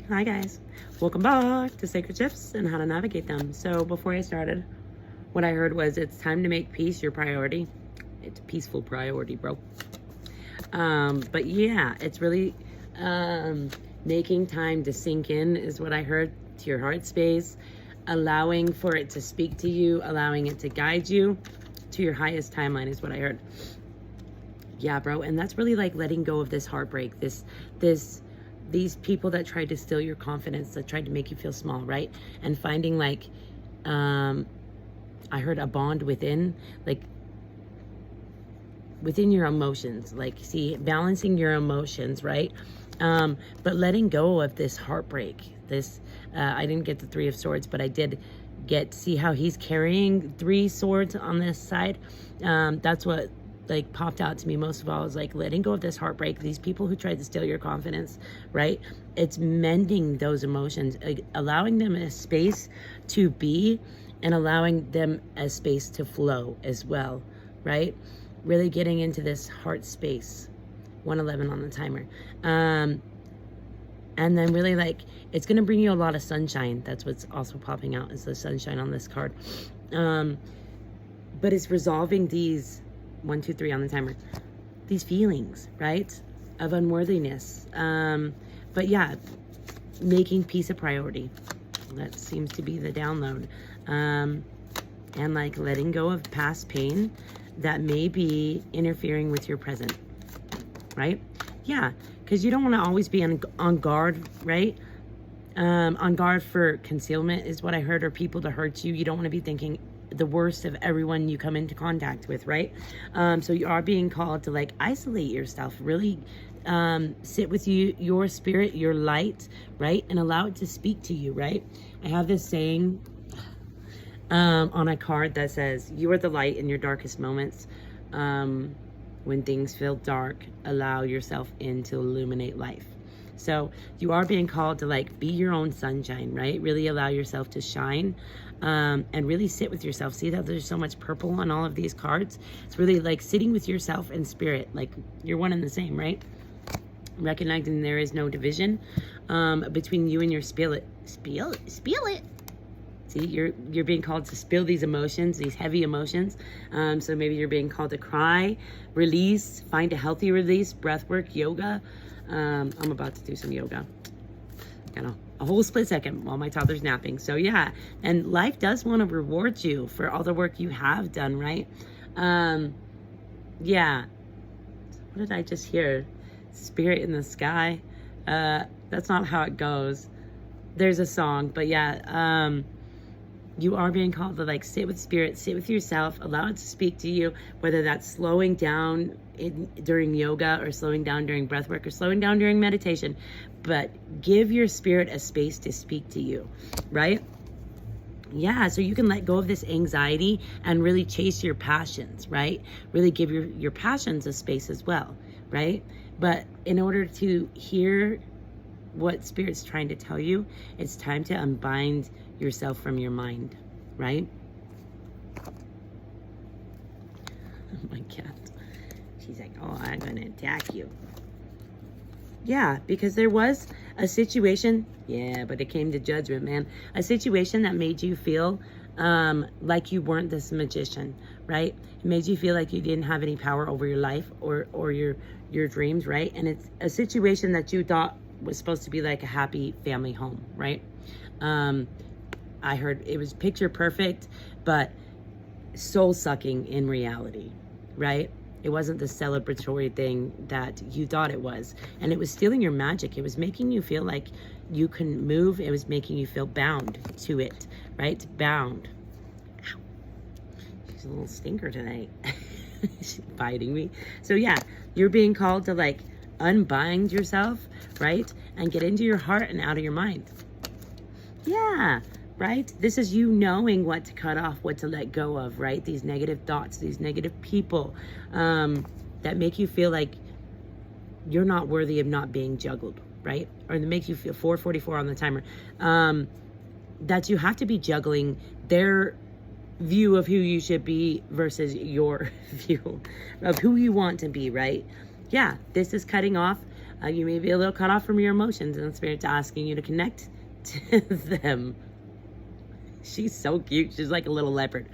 Hi guys, welcome back to Sacred Shifts and how to navigate them. So before I started, what I heard was it's time to make peace your priority. It's a peaceful priority, bro. But yeah, it's really making time to sink in is what I heard, to your heart space, allowing for it to speak to you, allowing it to guide you to your highest timeline is what I heard. Yeah, bro. And that's really like letting go of this heartbreak, these people that tried to steal your confidence, that tried to make you feel small, right? And finding like, I heard a bond within, like within your emotions, like see, balancing your emotions, right? But letting go of this heartbreak, I didn't get the Three of Swords, but I did get, see how he's carrying 3 swords on this side. That's what like popped out to me most of all, is like letting go of this heartbreak, these people who tried to steal your confidence, right? It's mending those emotions, allowing them a space to be and allowing them a space to flow as well, right? Really getting into this heart space. 111 on the timer. And then really like, it's going to bring you a lot of sunshine. That's what's also popping out, is the sunshine on this card. But it's resolving these 1, 2, 3 on the timer, these feelings, right, of unworthiness. But yeah, making peace a priority. That seems to be the download. And like letting go of past pain that may be interfering with your present, right? Yeah, because you don't want to always be on guard, right? On guard for concealment is what I heard, or people to hurt you. You don't want to be thinking the worst of everyone you come into contact with, right? So you are being called to like isolate yourself, really sit with your spirit, your light, right? And allow it to speak to you, right? I have this saying on a card that says, you are the light in your darkest moments. When things feel dark, allow yourself in to illuminate life. So you are being called to like be your own sunshine, right? Really allow yourself to shine, and really sit with yourself. See that there's so much purple on all of these cards? It's really like sitting with yourself and spirit, like you're one and the same, right? Recognizing there is no division between you and your spirit. Spill it. See, you're being called to spill these emotions, these heavy emotions. So maybe you're being called to cry, release, find a healthy release, breath work, yoga. I'm about to do some yoga. A whole split second while my toddler's napping. So yeah, and life does want to reward you for all the work you have done, right? Yeah. What did I just hear? Spirit in the sky. That's not how it goes. There's a song, but yeah, you are being called to like sit with spirit, sit with yourself, allow it to speak to you, whether that's slowing down during yoga or slowing down during breath work or slowing down during meditation, but give your spirit a space to speak to you, right? Yeah, so you can let go of this anxiety and really chase your passions, right? Really give your passions a space as well, right? But in order to hear what spirit's trying to tell you, it's time to unbind yourself from your mind, right? Oh my cat. She's like, oh, I'm gonna attack you. Yeah, because there was a situation, yeah, but it came to judgment, man. A situation that made you feel like you weren't this magician, right? It made you feel like you didn't have any power over your life or your dreams, right? And it's a situation that you thought was supposed to be like a happy family home, right? I heard it was picture perfect, but soul sucking in reality, right? It wasn't the celebratory thing that you thought it was. And it was stealing your magic. It was making you feel like you couldn't move. It was making you feel bound to it, right? Bound. Ow. She's a little stinker tonight. She's biting me. So yeah, you're being called to like unbind yourself, right? And get into your heart and out of your mind. Yeah, right? This is you knowing what to cut off, what to let go of, right? These negative thoughts, these negative people that make you feel like you're not worthy of not being juggled, right? Or that make you feel 4:44 on the timer. That you have to be juggling their view of who you should be versus your view of who you want to be, right? Yeah, this is cutting off You may be a little cut off from your emotions, and the Spirit's asking you to connect to them. She's so cute. She's like a little leopard.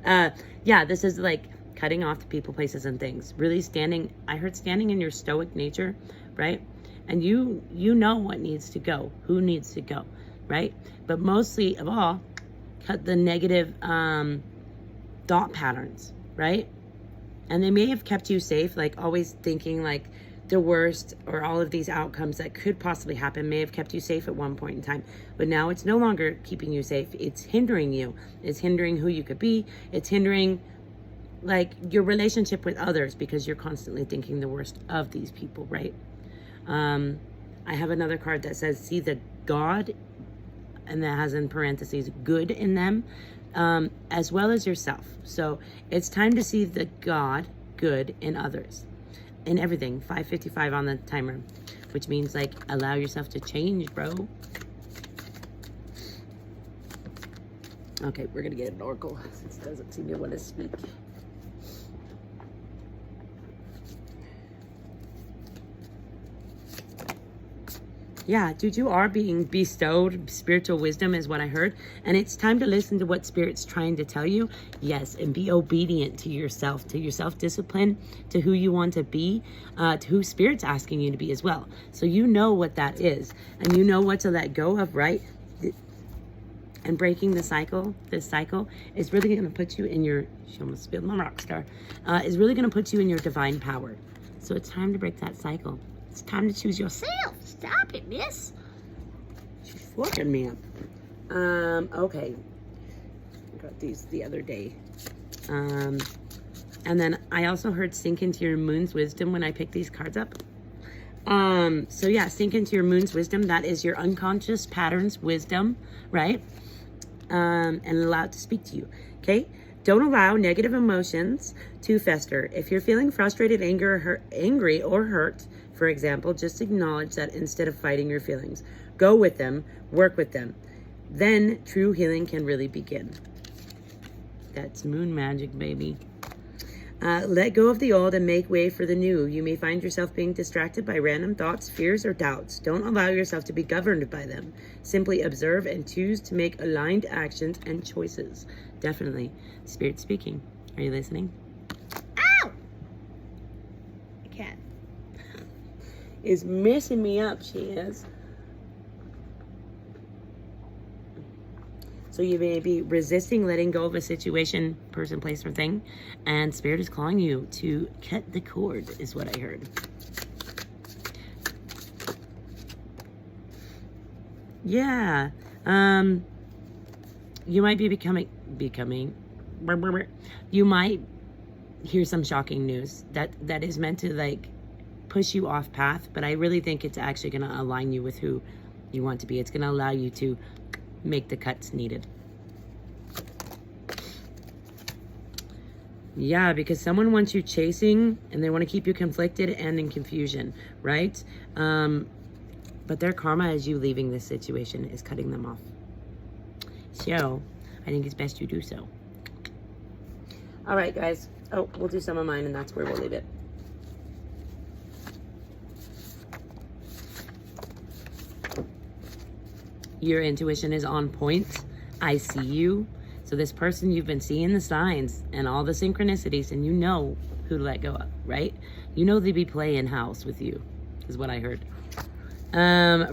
Yeah, this is like cutting off the people, places, and things. Really standing, I heard standing in your stoic nature, right? And you know what needs to go, who needs to go, right? But mostly of all, cut the negative thought patterns, right? And they may have kept you safe, like always thinking like the worst or all of these outcomes that could possibly happen may have kept you safe at one point in time. But now it's no longer keeping you safe. It's hindering you. It's hindering who you could be. It's hindering like your relationship with others because you're constantly thinking the worst of these people, right? I have another card that says, see the God, and that has in parentheses, good in them, as well as yourself. So it's time to see the God, good in others, in everything. 5:55 on the timer, which means like allow yourself to change, bro. Okay, we're gonna get an oracle since it doesn't seem to want to speak. Yeah, dude, you are being bestowed spiritual wisdom is what I heard. And it's time to listen to what Spirit's trying to tell you. Yes, and be obedient to your self-discipline, to who you want to be, to who Spirit's asking you to be as well. So you know what that is. And you know what to let go of, right? And breaking this cycle is really going to put you in your, she almost spilled my rock star, is really going to put you in your divine power. So it's time to break that cycle. It's time to choose yourself. Stop it, miss. She's fucking me up. Okay. I got these the other day. And then I also heard sink into your moon's wisdom when I picked these cards up. So yeah, sink into your moon's wisdom. That is your unconscious patterns wisdom, right? And allow it to speak to you. Okay? Don't allow negative emotions to fester. If you're feeling frustrated, angry, or hurt, for example, just acknowledge that instead of fighting your feelings. Go with them, work with them. Then true healing can really begin. That's moon magic, baby. Let go of the old and make way for the new. You may find yourself being distracted by random thoughts, fears, or doubts. Don't allow yourself to be governed by them. Simply observe and choose to make aligned actions and choices. Definitely. Spirit speaking. Are you listening? Ow! The cat is messing me up, she is. So you may be resisting letting go of a situation, person, place, or thing. And Spirit is calling you to cut the cord, is what I heard. Yeah. You might be becoming, you might hear some shocking news that is meant to like push you off path. But I really think it's actually going to align you with who you want to be. It's going to allow you to make the cuts needed. Yeah, because someone wants you chasing and they want to keep you conflicted and in confusion, right? But their karma as you leaving this situation is cutting them off. So I think it's best you do so. All right, guys. Oh, we'll do some of mine and that's where we'll leave it. Your intuition is on point. I see you. So this person, you've been seeing the signs and all the synchronicities, and you know who to let go of, right? You know they be playing house with you, is what I heard.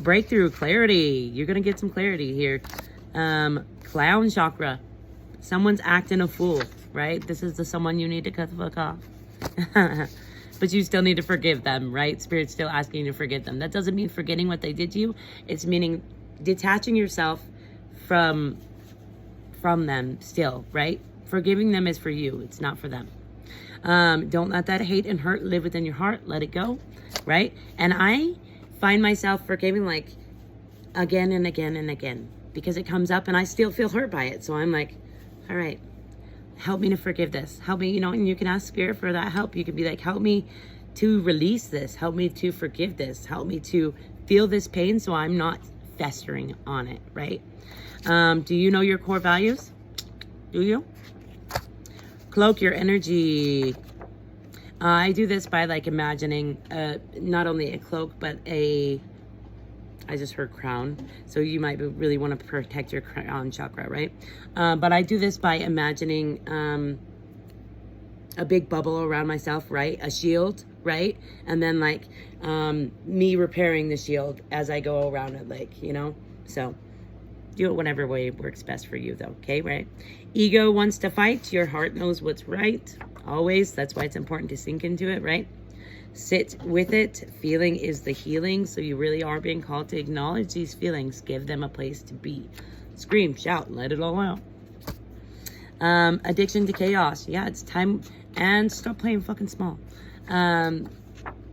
Breakthrough, clarity. You're going to get some clarity here. Clown chakra. Someone's acting a fool, right? This is the someone you need to cut the fuck off. But you still need to forgive them, right? Spirit's still asking you to forgive them. That doesn't mean forgetting what they did to you. It's meaning detaching yourself from them still, right? Forgiving them is for you. It's not for them. Don't let that hate and hurt live within your heart. Let it go, right? And I find myself forgiving like again and again and again because it comes up and I still feel hurt by it. So I'm like, all right, help me to forgive this. Help me, and you can ask Spirit for that help. You can be like, help me to release this. Help me to forgive this. Help me to feel this pain so I'm not festering on it, right? Do you know your core values? Do you? Cloak your energy. I do this by like imagining not only a cloak, but I just heard crown. So you might really want to protect your crown chakra, right? But I do this by imagining a big bubble around myself, right? A shield, right? And then like me repairing the shield as I go around it, like, you know? So do it whatever way works best for you though, okay, right? Ego wants to fight. Your heart knows what's right, always. That's why it's important to sink into it, right? Sit with it. Feeling is the healing. So you really are being called to acknowledge these feelings. Give them a place to be. Scream, shout, let it all out. Addiction to chaos. Yeah, it's time. And stop playing fucking small.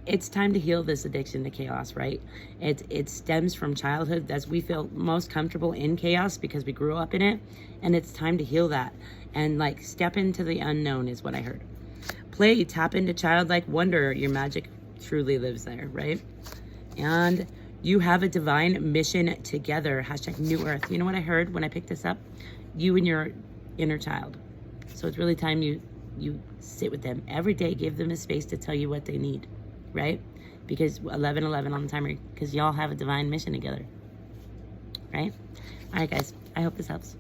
It's time to heal this addiction to chaos, right? It stems from childhood, as we feel most comfortable in chaos because we grew up in it. And it's time to heal that. And like step into the unknown is what I heard. Play, tap into childlike wonder. Your magic truly lives there, right? And you have a divine mission together. Hashtag New Earth. You know what I heard when I picked this up? You and your inner child. So it's really time you sit with them every day. Give them a space to tell you what they need, right? Because 11:11 on the timer. Because y'all have a divine mission together, right? All right, guys. I hope this helps.